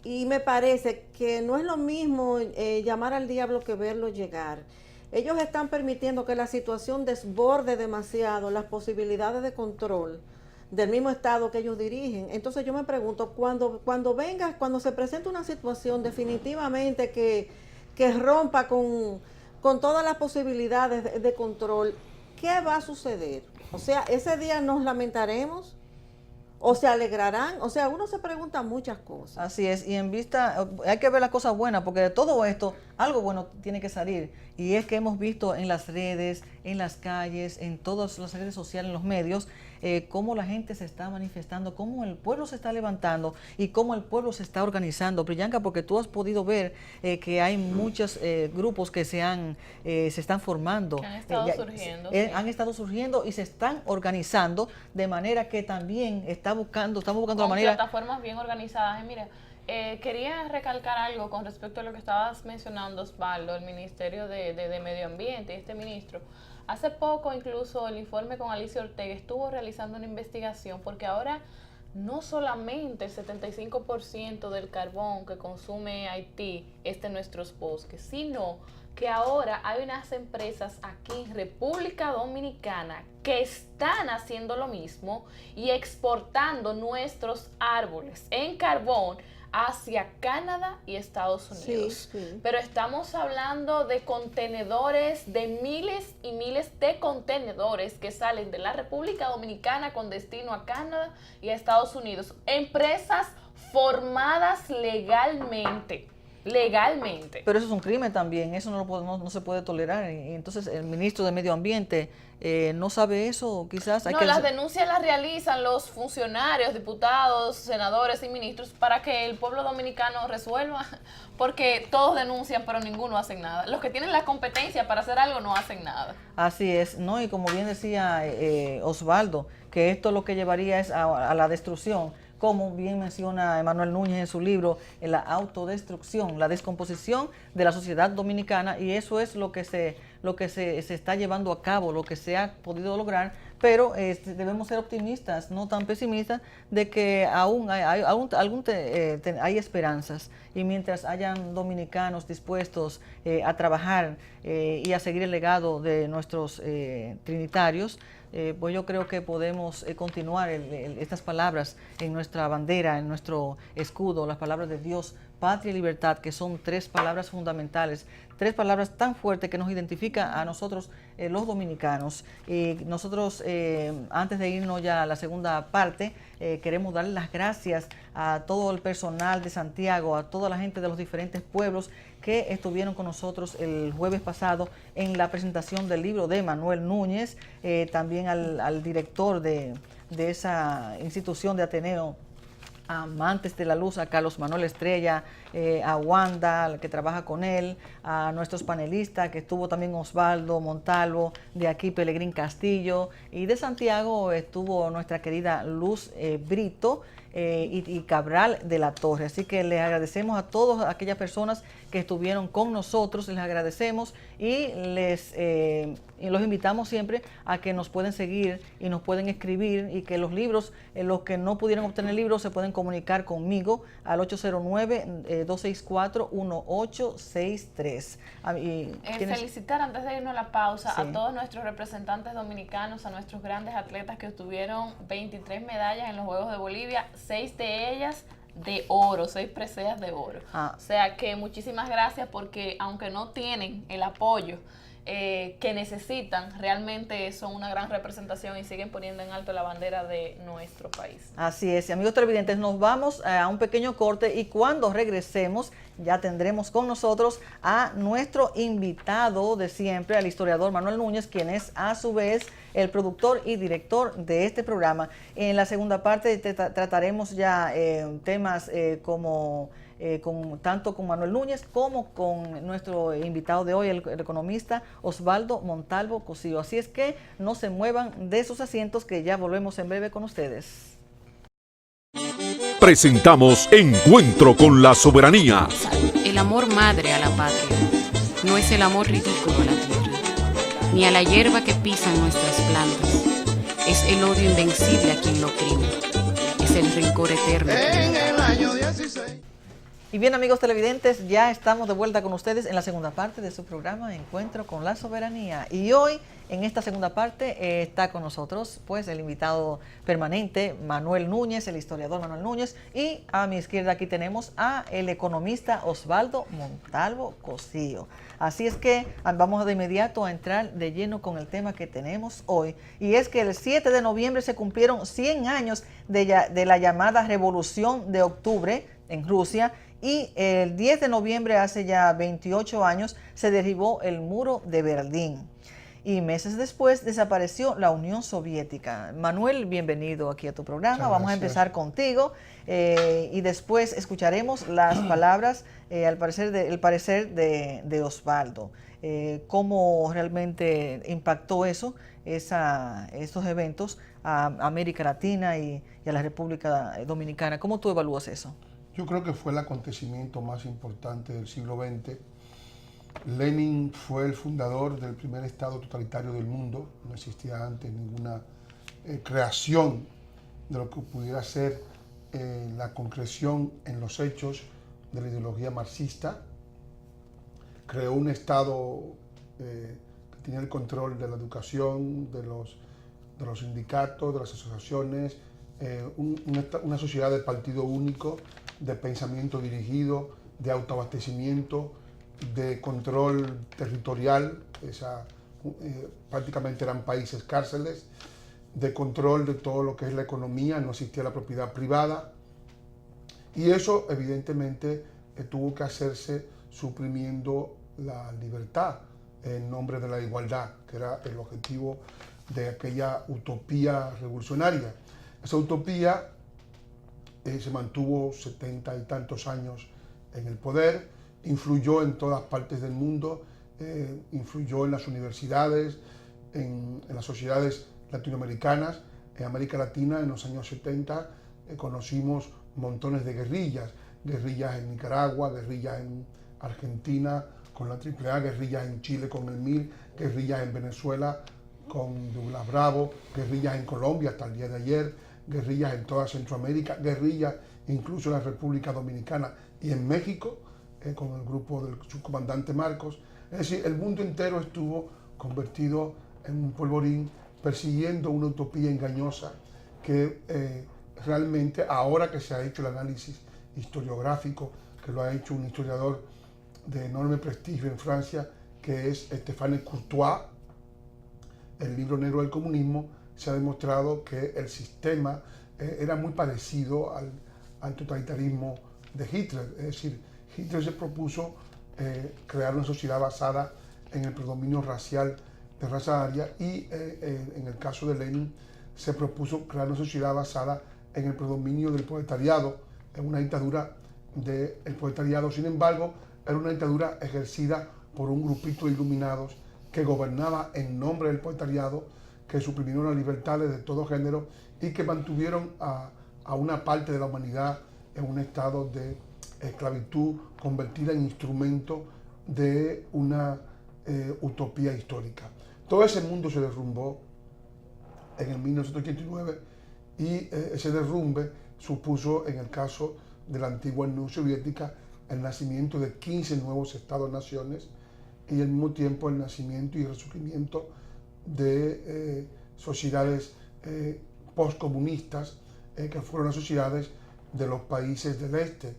Y me parece que no es lo mismo llamar al diablo que verlo llegar. Ellos están permitiendo que la situación desborde demasiado las posibilidades de control del mismo Estado que ellos dirigen. Entonces yo me pregunto, cuando se presente una situación definitivamente que rompa con todas las posibilidades de control, ¿qué va a suceder? O sea, ese día nos lamentaremos. ¿O se alegrarán? O sea, uno se pregunta muchas cosas. Así es, y en vista, hay que ver las cosas buenas, porque de todo esto, algo bueno tiene que salir. Y es que hemos visto en las redes, en las calles, en todas las redes sociales, en los medios, cómo la gente se está manifestando, cómo el pueblo se está levantando y cómo el pueblo se está organizando. Priyanka, porque tú has podido ver que hay muchos grupos que se están formando. Que han estado surgiendo. Han estado surgiendo y se están organizando de manera que también estamos buscando la manera. Plataformas bien organizadas. Mira, quería recalcar algo con respecto a lo que estabas mencionando, Osvaldo, el Ministerio de Medio Ambiente, este ministro. Hace poco incluso el informe con Alicia Ortega estuvo realizando una investigación porque ahora no solamente el 75% del carbón que consume Haití es de nuestros bosques, sino que ahora hay unas empresas aquí en República Dominicana que están haciendo lo mismo y exportando nuestros árboles en carbón hacia Canadá y Estados Unidos. Sí. Pero estamos hablando de contenedores, de miles y miles de contenedores que salen de la República Dominicana con destino a Canadá y a Estados Unidos. Empresas formadas legalmente. Pero eso es un crimen también, eso no se puede tolerar. Y entonces el ministro de Medio Ambiente no sabe eso, quizás. Las denuncias las realizan los funcionarios, diputados, senadores y ministros para que el pueblo dominicano resuelva, porque todos denuncian pero ninguno hace nada. Los que tienen la competencia para hacer algo no hacen nada. Así es, ¿no? Y como bien decía Osvaldo, que esto lo que llevaría es a la destrucción. Como bien menciona Emanuel Núñez en su libro, en la autodestrucción, la descomposición de la sociedad dominicana, y eso es lo que se está llevando a cabo, lo que se ha podido lograr, pero debemos ser optimistas, no tan pesimistas, de que aún hay esperanzas, y mientras hayan dominicanos dispuestos a trabajar y a seguir el legado de nuestros trinitarios, pues yo creo que podemos continuar estas palabras en nuestra bandera, en nuestro escudo, las palabras de Dios patria y libertad, que son tres palabras fundamentales, tres palabras tan fuertes que nos identifican a nosotros los dominicanos. Y nosotros, antes de irnos ya a la segunda parte, queremos darle las gracias a todo el personal de Santiago, a toda la gente de los diferentes pueblos que estuvieron con nosotros el jueves pasado en la presentación del libro de Manuel Núñez, también al director de esa institución de Ateneo, a Amantes de la Luz, a Carlos Manuel Estrella, a Wanda, que trabaja con él, a nuestros panelistas, que estuvo también Osvaldo Montalvo, de aquí Pelegrín Castillo, y de Santiago estuvo nuestra querida Luz Brito, y Cabral de la Torre. Así que les agradecemos a todas aquellas personas que estuvieron con nosotros, les agradecemos y los invitamos siempre a que nos pueden seguir y nos pueden escribir, y que los libros, los que no pudieron obtener libros, se pueden comunicar conmigo al 809-264-1863. Felicitar antes de irnos a la pausa Sí. a todos nuestros representantes dominicanos, a nuestros grandes atletas que obtuvieron 23 medallas en los Juegos de Bolivia, 6 de ellas de oro, 6 preseas de oro. O sea que muchísimas gracias, porque aunque no tienen el apoyo que necesitan, realmente son una gran representación y siguen poniendo en alto la bandera de nuestro país. Así es, y amigos televidentes, nos vamos a un pequeño corte, y cuando regresemos ya tendremos con nosotros a nuestro invitado de siempre, al historiador Manuel Núñez, quien es a su vez el productor y director de este programa. En la segunda parte trataremos ya temas tanto con Manuel Núñez como con nuestro invitado de hoy, el economista Osvaldo Montalvo Cosío. Así es que no se muevan de sus asientos, que ya volvemos en breve con ustedes. Presentamos Encuentro con la Soberanía. El amor madre a la patria no es el amor ridículo a la tierra, ni a la hierba que pisan nuestras plantas. Es el odio invencible a quien lo oprime. Es el rencor eterno. En el año 16. Y bien, amigos televidentes, ya estamos de vuelta con ustedes en la segunda parte de su programa Encuentro con la Soberanía. Y hoy, en esta segunda parte, está con nosotros pues el invitado permanente, Manuel Núñez, el historiador Manuel Núñez, y a mi izquierda aquí tenemos a el economista Osvaldo Montalvo Cosío. Así es que vamos de inmediato a entrar de lleno con el tema que tenemos hoy, y es que el 7 de noviembre se cumplieron 100 años de la llamada Revolución de Octubre en Rusia, y el 10 de noviembre, hace ya 28 años, se derribó el muro de Berlín. Y meses después desapareció la Unión Soviética. Manuel, bienvenido aquí a tu programa. Vamos a empezar contigo y después escucharemos las palabras, el parecer de Osvaldo. ¿Cómo realmente impactó estos eventos a América Latina y a la República Dominicana? ¿Cómo tú evalúas eso? Yo creo que fue el acontecimiento más importante del siglo XX. Lenin fue el fundador del primer Estado totalitario del mundo. No existía antes ninguna creación de lo que pudiera ser la concreción en los hechos de la ideología marxista. Creó un Estado que tenía el control de la educación, de los sindicatos, de las asociaciones, una sociedad de partido único, de pensamiento dirigido, de autoabastecimiento, de control territorial, prácticamente eran países cárceles, de control de todo lo que es la economía, no existía la propiedad privada, y eso evidentemente tuvo que hacerse suprimiendo la libertad en nombre de la igualdad, que era el objetivo de aquella utopía revolucionaria. Esa utopía se mantuvo 70 y tantos años en el poder, influyó en todas partes del mundo, influyó en las universidades, en las sociedades latinoamericanas. En América Latina, en los años 70, conocimos montones de guerrillas en Nicaragua, guerrillas en Argentina con la AAA, guerrillas en Chile con el MIR, guerrillas en Venezuela con Douglas Bravo, guerrillas en Colombia hasta el día de ayer, guerrillas en toda Centroamérica, guerrillas incluso en la República Dominicana y en México, con el grupo del subcomandante Marcos. Es decir, el mundo entero estuvo convertido en un polvorín, persiguiendo una utopía engañosa que realmente, ahora que se ha hecho el análisis historiográfico, que lo ha hecho un historiador de enorme prestigio en Francia, que es Stéphane Courtois. El libro negro del comunismo, se ha demostrado que el sistema era muy parecido al totalitarismo de Hitler. Es decir, Hitler se propuso crear una sociedad basada en el predominio racial de raza aria y en el caso de Lenin se propuso crear una sociedad basada en el predominio del proletariado, en una dictadura del proletariado. Sin embargo, era una dictadura ejercida por un grupito de iluminados que gobernaba en nombre del proletariado, que suprimieron las libertades de todo género y que mantuvieron a una parte de la humanidad en un estado de esclavitud convertida en instrumento de una utopía histórica. Todo ese mundo se derrumbó en el 1989 y ese derrumbe supuso, en el caso de la antigua Unión Soviética, el nacimiento de 15 nuevos estados-naciones y al mismo tiempo el nacimiento y el resurgimiento de sociedades postcomunistas que fueron las sociedades de los países del este,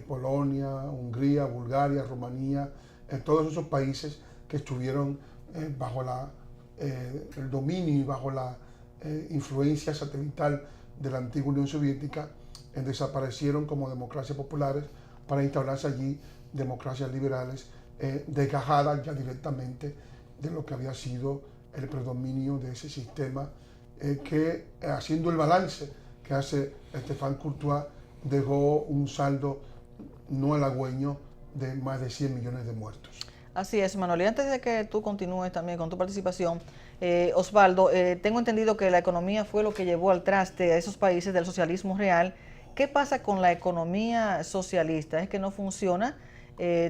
Polonia, Hungría, Bulgaria, Rumanía, todos esos países que estuvieron bajo el dominio y bajo la influencia satelital de la antigua Unión Soviética, desaparecieron como democracias populares para instaurarse allí democracias liberales desgajadas ya directamente de lo que había sido el predominio de ese sistema que, haciendo el balance que hace Stéphane Courtois, dejó un saldo no halagüeño de más de 100 millones de muertos. Así es, Manuel. Y antes de que tú continúes también con tu participación, Osvaldo, tengo entendido que la economía fue lo que llevó al traste a esos países del socialismo real. ¿Qué pasa con la economía socialista? ¿Es que no funciona?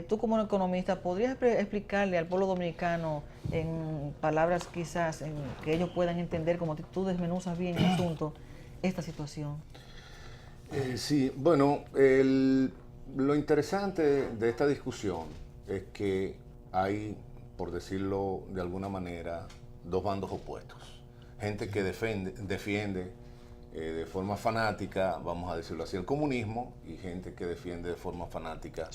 Tú como economista, ¿podrías explicarle al pueblo dominicano en palabras quizás que ellos puedan entender, como tú desmenuzas bien el asunto, esta situación? Sí, bueno, lo interesante de esta discusión es que hay, por decirlo de alguna manera, dos bandos opuestos. Gente que defiende de forma fanática, vamos a decirlo así, el comunismo, y gente que defiende de forma fanática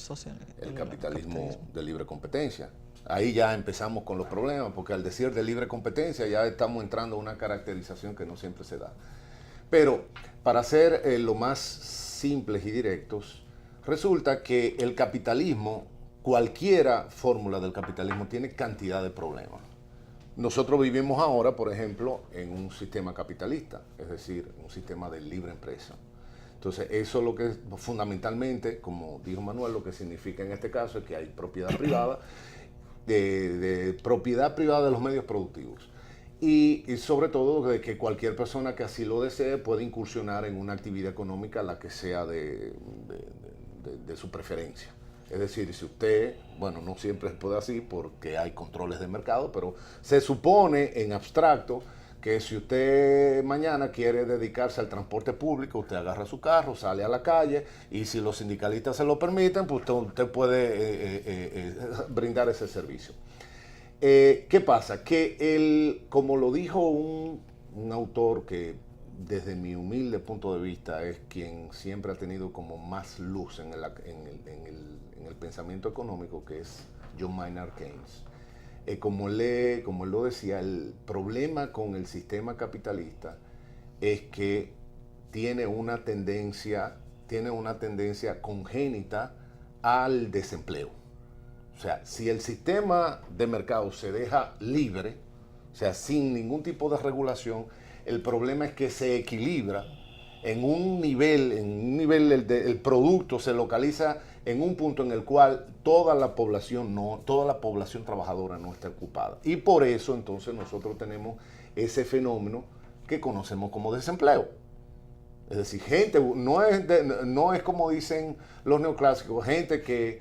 el capitalismo de libre competencia. Ahí ya empezamos con los problemas, porque al decir de libre competencia ya estamos entrando a una caracterización que no siempre se da. Pero para ser lo más simples y directos, resulta que el capitalismo, cualquiera fórmula del capitalismo, tiene cantidad de problemas. Nosotros vivimos ahora, por ejemplo, en un sistema capitalista, es decir, un sistema de libre empresa. Entonces, eso es lo que fundamentalmente, como dijo Manuel, lo que significa en este caso es que hay propiedad privada, de propiedad privada de los medios productivos. Y sobre todo de que cualquier persona que así lo desee puede incursionar en una actividad económica, la que sea de su preferencia. Es decir, si usted, bueno, no siempre se puede así porque hay controles de mercado, pero se supone en abstracto que si usted mañana quiere dedicarse al transporte público, usted agarra su carro, sale a la calle y si los sindicalistas se lo permiten, pues usted puede brindar ese servicio. ¿Qué pasa? Que como lo dijo un autor que desde mi humilde punto de vista es quien siempre ha tenido como más luz en el pensamiento económico, que es John Maynard Keynes. Como él lo decía, el problema con el sistema capitalista es que tiene una tendencia congénita al desempleo. O sea, si el sistema de mercado se deja libre, o sea, sin ningún tipo de regulación, el problema es que se equilibra en un nivel el producto se localiza en un punto en el cual toda la población trabajadora no está ocupada. Y por eso entonces nosotros tenemos ese fenómeno que conocemos como desempleo. Es decir, gente, no es como dicen los neoclásicos, gente que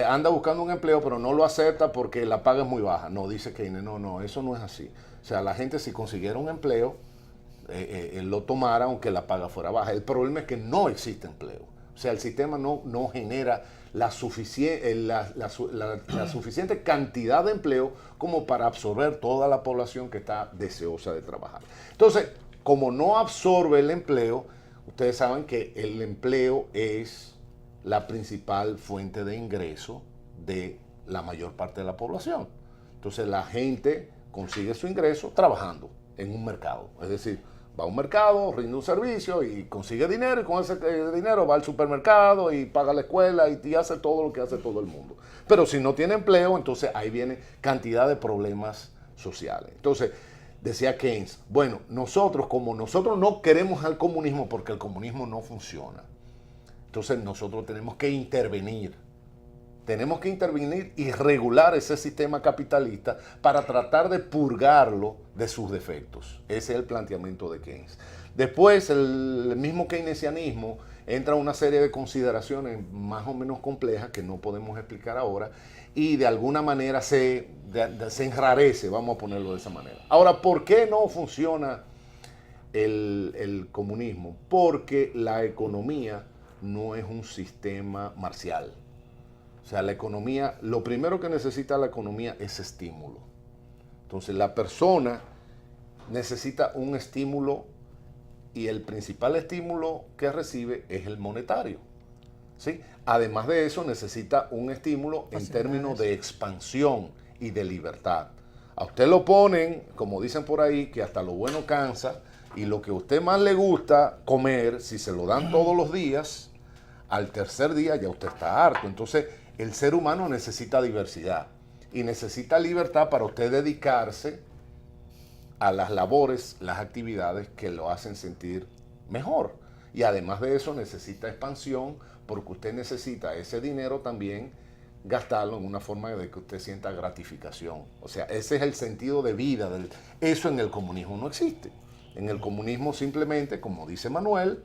anda buscando un empleo pero no lo acepta porque la paga es muy baja. No, dice Keynes, no, eso no es así. O sea, la gente si consiguiera un empleo, lo tomara aunque la paga fuera baja. El problema es que no existe empleo. O sea, el sistema no genera la suficiente cantidad de empleo como para absorber toda la población que está deseosa de trabajar. Entonces, como no absorbe el empleo, ustedes saben que el empleo es la principal fuente de ingreso de la mayor parte de la población. Entonces la gente consigue su ingreso trabajando en un mercado. Es decir, va a un mercado, rinde un servicio y consigue dinero, y con ese dinero va al supermercado y paga la escuela y hace todo lo que hace todo el mundo. Pero si no tiene empleo, entonces ahí viene cantidad de problemas sociales. Entonces, decía Keynes, bueno, como nosotros no queremos al comunismo porque el comunismo no funciona, entonces nosotros tenemos que intervenir y regular ese sistema capitalista para tratar de purgarlo de sus defectos. Ese es el planteamiento de Keynes. Después, el mismo keynesianismo entra una serie de consideraciones más o menos complejas que no podemos explicar ahora, y de alguna manera se enrarece, vamos a ponerlo de esa manera. Ahora, ¿por qué no funciona el comunismo? Porque la economía no es un sistema marcial. O sea, la economía, lo primero que necesita la economía es estímulo. Entonces, la persona necesita un estímulo, y el principal estímulo que recibe es el monetario, ¿sí? Además de eso, necesita un estímulo en términos de expansión y de libertad. A usted lo ponen, como dicen por ahí, que hasta lo bueno cansa, y lo que a usted más le gusta comer, si se lo dan todos los días, al tercer día ya usted está harto. Entonces, el ser humano necesita diversidad y necesita libertad para usted dedicarse a las labores, las actividades que lo hacen sentir mejor. Y además de eso necesita expansión, porque usted necesita ese dinero también gastarlo en una forma de que usted sienta gratificación. O sea, ese es el sentido de vida. Eso en el comunismo no existe. En el comunismo simplemente, como dice Manuel,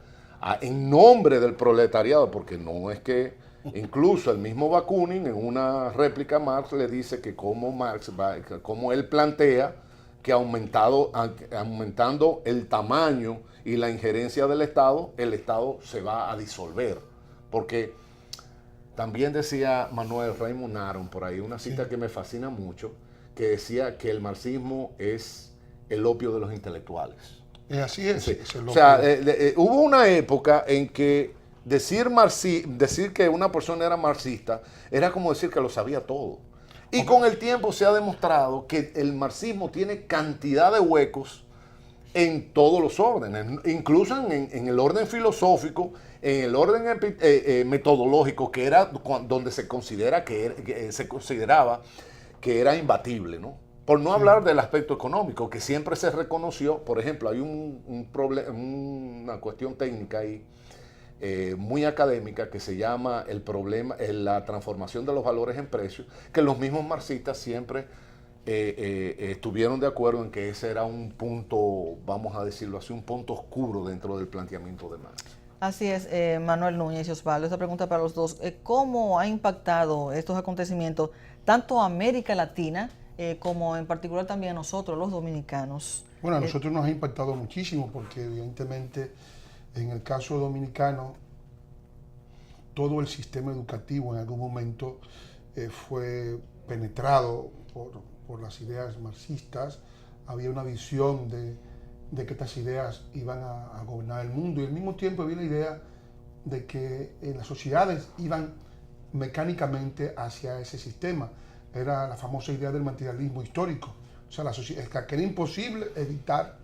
en nombre del proletariado, porque no es que... Incluso el mismo Bakunin, en una réplica a Marx, le dice que como él plantea que aumentando el tamaño y la injerencia del Estado, el Estado se va a disolver. Porque también decía Manuel Raymond Aron, por ahí una cita que me fascina mucho, que decía que el marxismo es el opio de los intelectuales. Así es. Sí. O sea, hubo una época en que decir que una persona era marxista era como decir que lo sabía todo. Y con el tiempo se ha demostrado que el marxismo tiene cantidad de huecos en todos los órdenes, incluso en el orden filosófico, en el orden metodológico, que era donde se consideraba que era imbatible, ¿no? Por no hablar del aspecto económico, que siempre se reconoció. Por ejemplo, hay una cuestión técnica ahí, muy académica, que se llama la transformación de los valores en precios, que los mismos marxistas siempre estuvieron de acuerdo en que ese era un punto, vamos a decirlo así, un punto oscuro dentro del planteamiento de Marx. Así es, Manuel Núñez y Osvaldo, esta pregunta para los dos. ¿Cómo ha impactado estos acontecimientos tanto a América Latina como en particular también a nosotros, los dominicanos? Bueno, a nosotros nos ha impactado muchísimo, porque evidentemente en el caso dominicano todo el sistema educativo en algún momento fue penetrado por las ideas marxistas. Había una visión de que estas ideas iban a gobernar el mundo, y al mismo tiempo había la idea de que las sociedades iban mecánicamente hacia ese sistema. Era la famosa idea del materialismo histórico. O sea, que era imposible evitar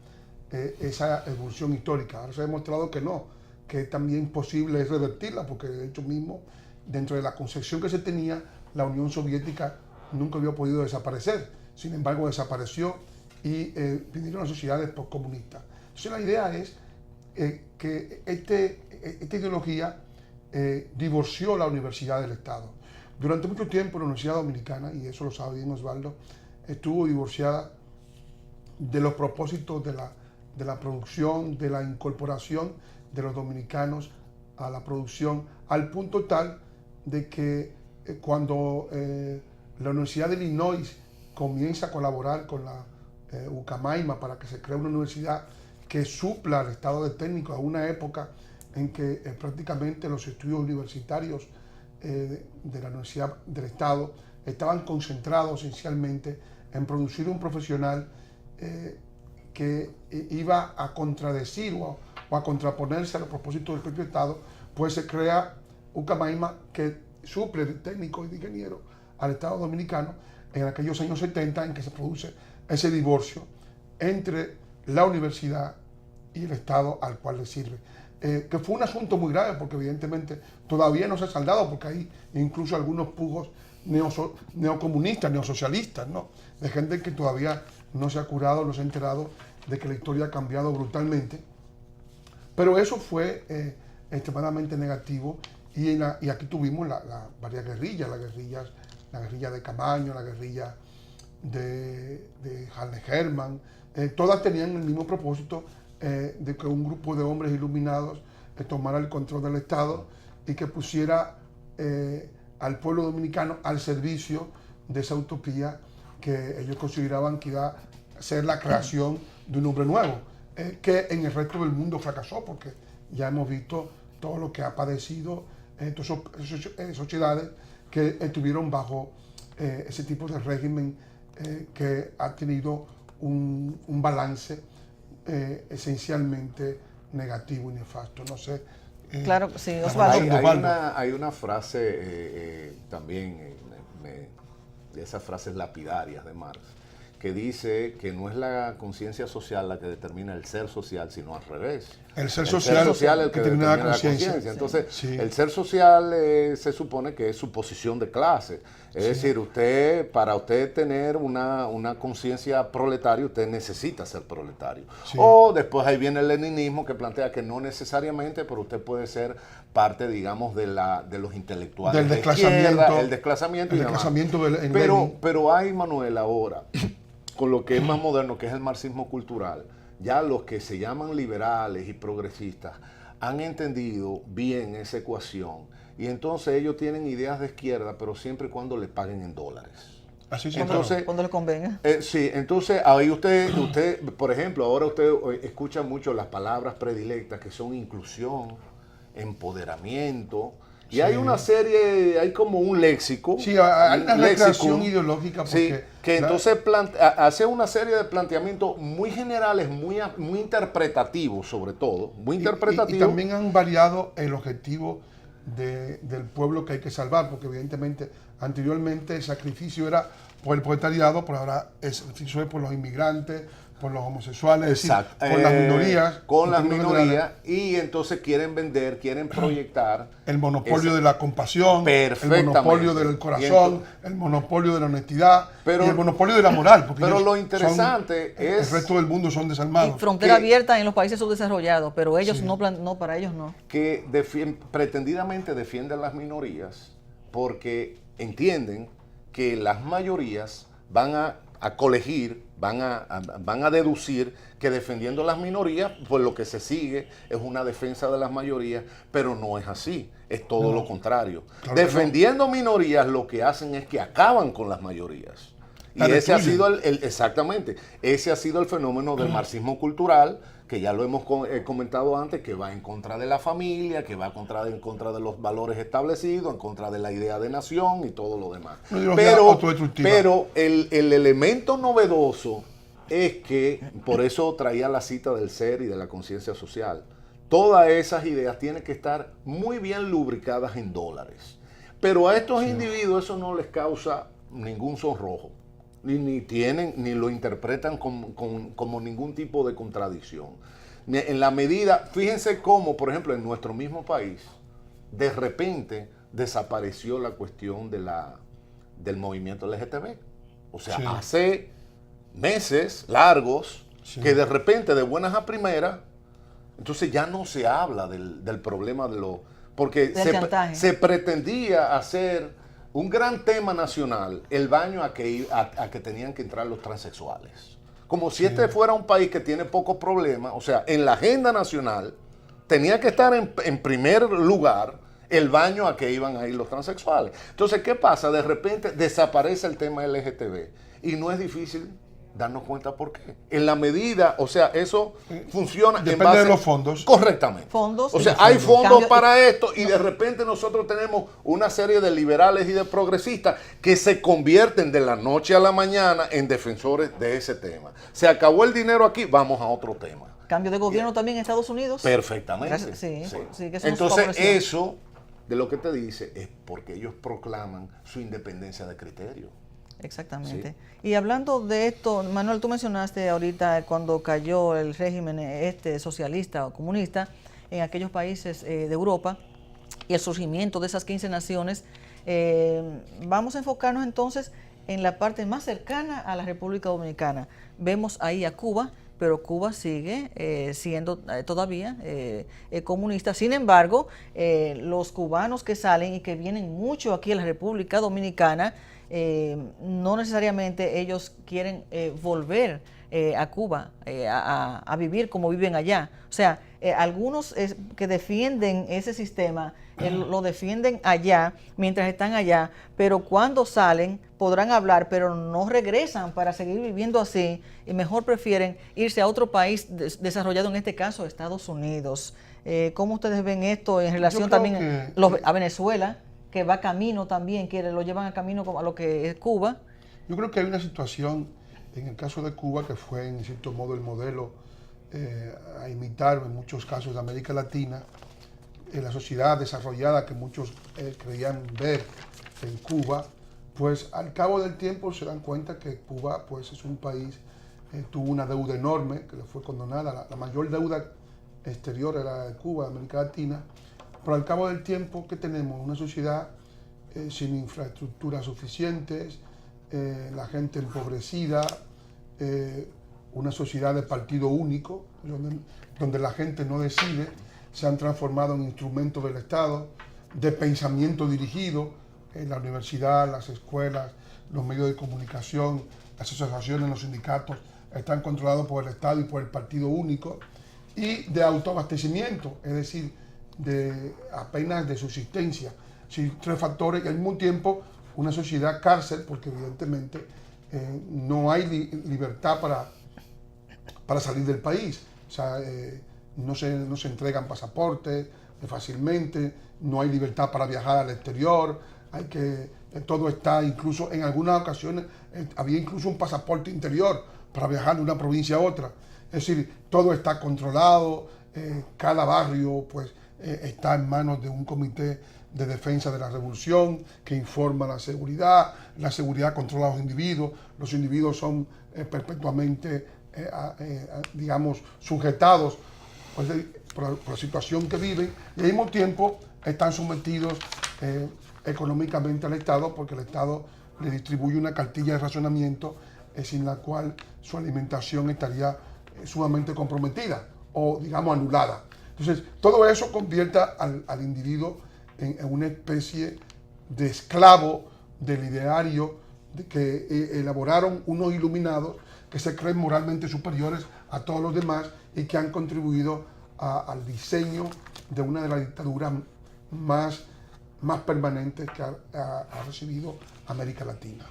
esa evolución histórica. Ahora se ha demostrado que no, que también posible es revertirla, porque de hecho mismo, dentro de la concepción que se tenía, la Unión Soviética nunca había podido desaparecer. Sin embargo, desapareció y vinieron las sociedades postcomunistas. Entonces la idea es que esta ideología divorció la universidad del Estado. Durante mucho tiempo la Universidad Dominicana, y eso lo sabe bien Osvaldo, estuvo divorciada de los propósitos de la producción, de la incorporación de los dominicanos a la producción, al punto tal de que cuando la Universidad de Illinois comienza a colaborar con la Ucamaima para que se cree una universidad que supla al estado de técnico, a una época en que prácticamente los estudios universitarios de la Universidad del Estado estaban concentrados esencialmente en producir un profesional que iba a contradecir o a contraponerse a los propósitos del propio Estado, pues se crea Ucamaima, que suple de técnico y de ingeniero al Estado Dominicano en aquellos años 70 en que se produce ese divorcio entre la universidad y el Estado al cual le sirve. Que fue un asunto muy grave porque evidentemente todavía no se ha saldado, porque hay incluso algunos pujos neocomunistas, neosocialistas, ¿no? De gente que todavía no se ha curado, no se ha enterado de que la historia ha cambiado brutalmente. Pero eso fue extremadamente negativo y aquí tuvimos varias guerrillas, la guerrilla de Camaño, la guerrilla de Harley Herman, todas tenían el mismo propósito de que un grupo de hombres iluminados tomara el control del Estado y que pusiera al pueblo dominicano al servicio de esa utopía que ellos consideraban que iba a ser la creación de un hombre nuevo, que en el resto del mundo fracasó, porque ya hemos visto todo lo que ha padecido todas esas sociedades que estuvieron bajo ese tipo de régimen que ha tenido un balance esencialmente negativo y nefasto. No sé. Claro, sí, Osvaldo. Hay una frase también, de esas frases lapidarias de Marx, que dice que no es la conciencia social la que determina el ser social, sino al revés. El ser social el que determina la conciencia. Entonces, el ser social se supone que es su posición de clase. Es decir, para usted tener una conciencia proletaria, usted necesita ser proletario. O después ahí viene el leninismo, que plantea que no necesariamente, pero usted puede ser parte, digamos, de los intelectuales. Del desclasamiento. El desclasamiento. Pero hay, Manuel, ahora, con lo que es más moderno, que es el marxismo cultural, ya los que se llaman liberales y progresistas han entendido bien esa ecuación. Y entonces ellos tienen ideas de izquierda, pero siempre y cuando le paguen en dólares. Así sí, entonces, cuando le convenga. Sí, entonces ahí usted, por ejemplo, ahora usted escucha mucho las palabras predilectas que son inclusión, empoderamiento. Y hay una serie, hay como un léxico. Sí, hay una recreación ideológica. Porque que entonces hace una serie de planteamientos muy generales, muy interpretativos sobre todo. Muy interpretativos. Y también han variado el objetivo del pueblo que hay que salvar, porque evidentemente anteriormente el sacrificio era por el proletariado, pero ahora el sacrificio es por los inmigrantes, por los homosexuales, es decir, por las minorías. Con las minorías, y entonces quieren proyectar el monopolio de la compasión, el perfectamente, monopolio del corazón, el monopolio de la honestidad y el monopolio de la moral. Porque pero lo interesante es... El resto del mundo son desalmados. Y frontera abierta en los países subdesarrollados, pero ellos para ellos no. Que pretendidamente defienden las minorías porque entienden que las mayorías van a colegir, van a deducir que defendiendo las minorías, pues lo que se sigue es una defensa de las mayorías, pero no es así, es todo lo contrario. Claro, defendiendo minorías lo que hacen es que acaban con las mayorías. Y ese ha sido exactamente, ese ha sido el fenómeno del marxismo cultural, que ya lo hemos comentado antes, que va en contra de la familia, que va en contra de los valores establecidos, en contra de la idea de nación y todo lo demás. Pero el elemento novedoso es que, por eso traía la cita del ser y de la conciencia social, todas esas ideas tienen que estar muy bien lubricadas en dólares. Pero a estos individuos eso no les causa ningún sonrojo. Ni lo interpretan como ningún tipo de contradicción. En la medida, fíjense cómo, por ejemplo, en nuestro mismo país, de repente desapareció la cuestión del movimiento LGTB. O sea, hace meses largos que de repente, de buenas a primeras, entonces ya no se habla del problema porque se pretendía hacer un gran tema nacional, el baño a que tenían que entrar los transexuales. Como si este fuera un país que tiene pocos problemas, o sea, en la agenda nacional tenía que estar en primer lugar el baño a que iban a ir los transexuales. Entonces, ¿qué pasa? De repente desaparece el tema LGTB y no es difícil darnos cuenta por qué. En la medida, o sea, eso funciona en base de los fondos. Correctamente. O sea, hay fondos para esto y de repente nosotros tenemos una serie de liberales y de progresistas que se convierten de la noche a la mañana en defensores de ese tema. Se acabó el dinero aquí, vamos a otro tema. Cambio de gobierno también en Estados Unidos. Perfectamente. Sí, que entonces eso de lo que te dice es porque ellos proclaman su independencia de criterio. Exactamente. Sí. Y hablando de esto, Manuel, tú mencionaste ahorita cuando cayó el régimen socialista o comunista en aquellos países de Europa y el surgimiento de esas 15 naciones. Vamos a enfocarnos entonces en la parte más cercana a la República Dominicana. Vemos ahí a Cuba, pero Cuba sigue siendo todavía comunista. Sin embargo, los cubanos que salen y que vienen mucho aquí a la República Dominicana, no necesariamente ellos quieren volver a Cuba a vivir como viven allá. O sea, algunos que defienden ese sistema lo defienden allá mientras están allá, pero cuando salen podrán hablar, pero no regresan para seguir viviendo así y mejor prefieren irse a otro país desarrollado, en este caso Estados Unidos. ¿Cómo ustedes ven esto en relación también a Venezuela, que va camino también, que lo llevan a camino a lo que es Cuba? Yo creo que hay una situación en el caso de Cuba que fue en cierto modo el modelo a imitar en muchos casos de América Latina, en la sociedad desarrollada que muchos creían ver en Cuba. Pues al cabo del tiempo se dan cuenta que Cuba pues es un país, tuvo una deuda enorme que le fue condonada, la mayor deuda exterior era de Cuba, de América Latina, pero al cabo del tiempo, ¿qué tenemos? Una sociedad sin infraestructuras suficientes, la gente empobrecida, una sociedad de partido único, donde la gente no decide, se han transformado en instrumentos del Estado, de pensamiento dirigido, la universidad, las escuelas, los medios de comunicación, las asociaciones, los sindicatos, están controlados por el Estado y por el partido único, y de autoabastecimiento, es decir, de apenas de subsistencia. Sí, tres factores, y al mismo tiempo una sociedad cárcel, porque evidentemente no hay libertad para salir del país. O sea, no se entregan pasaportes fácilmente, no hay libertad para viajar al exterior, todo está, incluso en algunas ocasiones había incluso un pasaporte interior para viajar de una provincia a otra. Es decir, todo está controlado, cada barrio pues está en manos de un comité de defensa de la revolución que informa la seguridad controla a los individuos son perpetuamente, digamos, sujetados pues, por la situación que viven, y al mismo tiempo están sometidos económicamente al Estado, porque el Estado le distribuye una cartilla de racionamiento sin la cual su alimentación estaría sumamente comprometida o, digamos, anulada. Entonces, todo eso convierte al individuo en una especie de esclavo del ideario que elaboraron unos iluminados que se creen moralmente superiores a todos los demás y que han contribuido al diseño de una de las dictaduras más permanentes que ha recibido América Latina.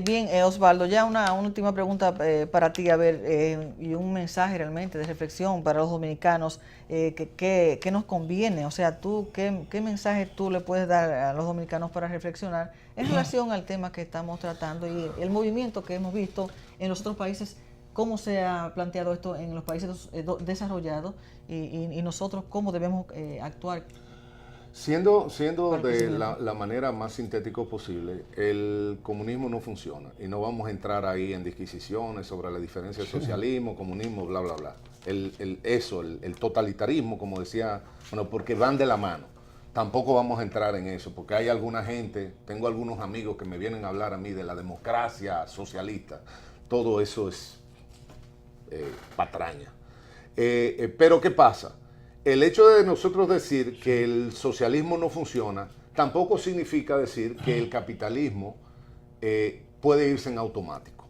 Bien, Osvaldo, ya una última pregunta para ti, a ver, y un mensaje realmente de reflexión para los dominicanos, ¿qué nos conviene? O sea, ¿qué mensaje tú le puedes dar a los dominicanos para reflexionar en relación al tema que estamos tratando y el movimiento que hemos visto en los otros países? ¿Cómo se ha planteado esto en los países desarrollados y nosotros cómo debemos actuar? Siendo de la manera más sintético posible, el comunismo no funciona y no vamos a entrar ahí en disquisiciones sobre la diferencia del socialismo, comunismo, bla, bla, bla. El totalitarismo, como decía, bueno, porque van de la mano. Tampoco vamos a entrar en eso, porque hay alguna gente, tengo algunos amigos que me vienen a hablar a mí de la democracia socialista. Todo eso es patraña. Pero ¿qué pasa? El hecho de nosotros decir que el socialismo no funciona tampoco significa decir que el capitalismo puede irse en automático.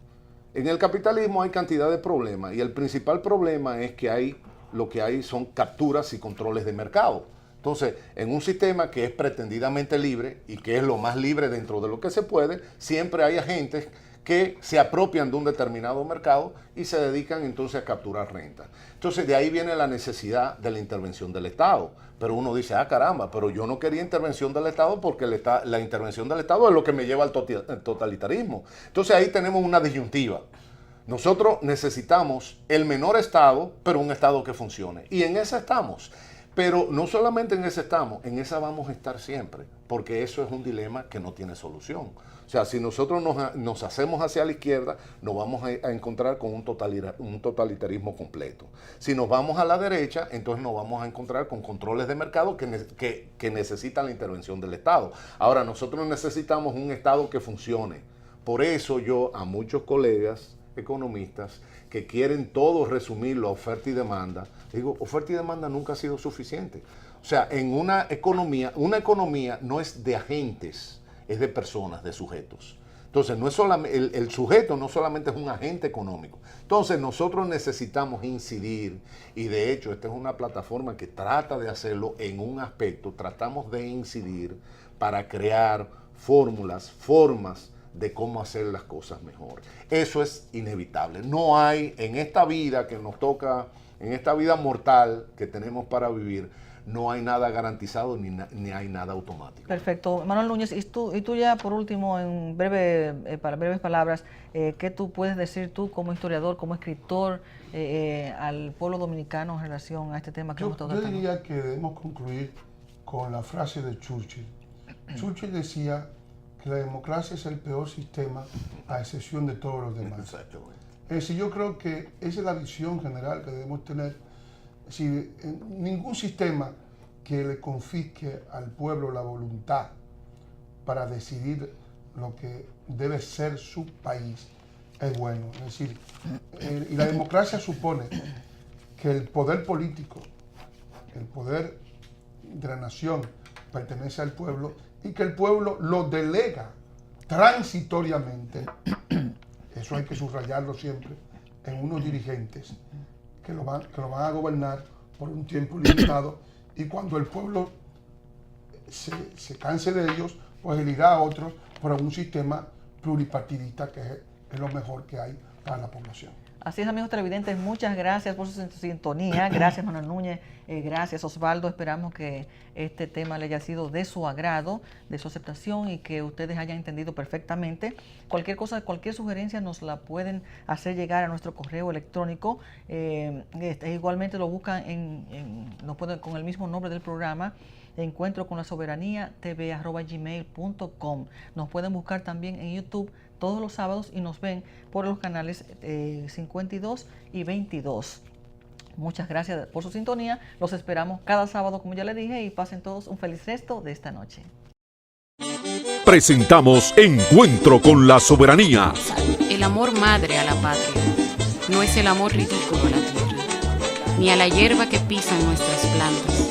En el capitalismo hay cantidad de problemas y el principal problema es que lo que hay son capturas y controles de mercado. Entonces, en un sistema que es pretendidamente libre y que es lo más libre dentro de lo que se puede, siempre hay agentes que se apropian de un determinado mercado y se dedican entonces a capturar renta. Entonces de ahí viene la necesidad de la intervención del Estado. Pero uno dice, caramba, pero yo no quería intervención del Estado porque la intervención del Estado es lo que me lleva al totalitarismo. Entonces ahí tenemos una disyuntiva. Nosotros necesitamos el menor Estado, pero un Estado que funcione. Y en ese estamos. Pero no solamente en esa estamos, en esa vamos a estar siempre, porque eso es un dilema que no tiene solución. O sea, si nosotros nos hacemos hacia la izquierda, nos vamos a encontrar con un totalitarismo completo. Si nos vamos a la derecha, entonces nos vamos a encontrar con controles de mercado que necesitan la intervención del Estado. Ahora, nosotros necesitamos un Estado que funcione. Por eso yo a muchos colegas economistas que quieren todos resumirlo a oferta y demanda, digo, oferta y demanda nunca ha sido suficiente. O sea, en una economía no es de agentes, es de personas, de sujetos. Entonces, no es solamente, el sujeto no solamente es un agente económico. Entonces, nosotros necesitamos incidir, y de hecho, esta es una plataforma que trata de hacerlo en un aspecto, tratamos de incidir para crear fórmulas, formas de cómo hacer las cosas mejor. Eso es inevitable. No hay en esta vida que nos toca, en esta vida mortal que tenemos para vivir, no hay nada garantizado ni hay nada automático. Perfecto. Manuel Núñez, y tú ya por último, en para breves palabras, ¿qué tú puedes decir tú como historiador, como escritor, al pueblo dominicano en relación a este tema que hemos estado tratando? Yo diría que debemos concluir con la frase de Churchill. Churchill decía que la democracia es el peor sistema a excepción de todos los demás. Exactamente. Es decir, yo creo que esa es la visión general que debemos tener. Si ningún sistema que le confisque al pueblo la voluntad para decidir lo que debe ser su país es bueno. Es decir, y la democracia supone que el poder político, el poder de la nación pertenece al pueblo y que el pueblo lo delega transitoriamente, eso hay que subrayarlo siempre, en unos dirigentes que lo van a gobernar por un tiempo limitado, y cuando el pueblo se canse de ellos, pues elegirá a otros por un sistema pluripartidista que es lo mejor que hay para la población. Así es, amigos televidentes, muchas gracias por su sintonía. Gracias, Manuel Núñez. Gracias, Osvaldo. Esperamos que este tema le haya sido de su agrado, de su aceptación, y que ustedes hayan entendido perfectamente. Cualquier cosa, cualquier sugerencia nos la pueden hacer llegar a nuestro correo electrónico. Igualmente lo buscan con el mismo nombre del programa, Encuentro con la Soberanía tv@gmail.com. Nos pueden buscar también en YouTube todos los sábados y nos ven por los canales 52 y 22. Muchas gracias por su sintonía. Los esperamos cada sábado, como ya les dije, y pasen todos un feliz resto de esta noche. Presentamos Encuentro con la Soberanía. El amor madre a la patria no es el amor ridículo a la tierra, ni a la hierba que pisan nuestras plantas.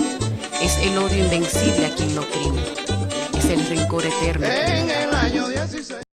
Es el odio invencible a quien lo oprime. Es el rencor eterno. En el año 16.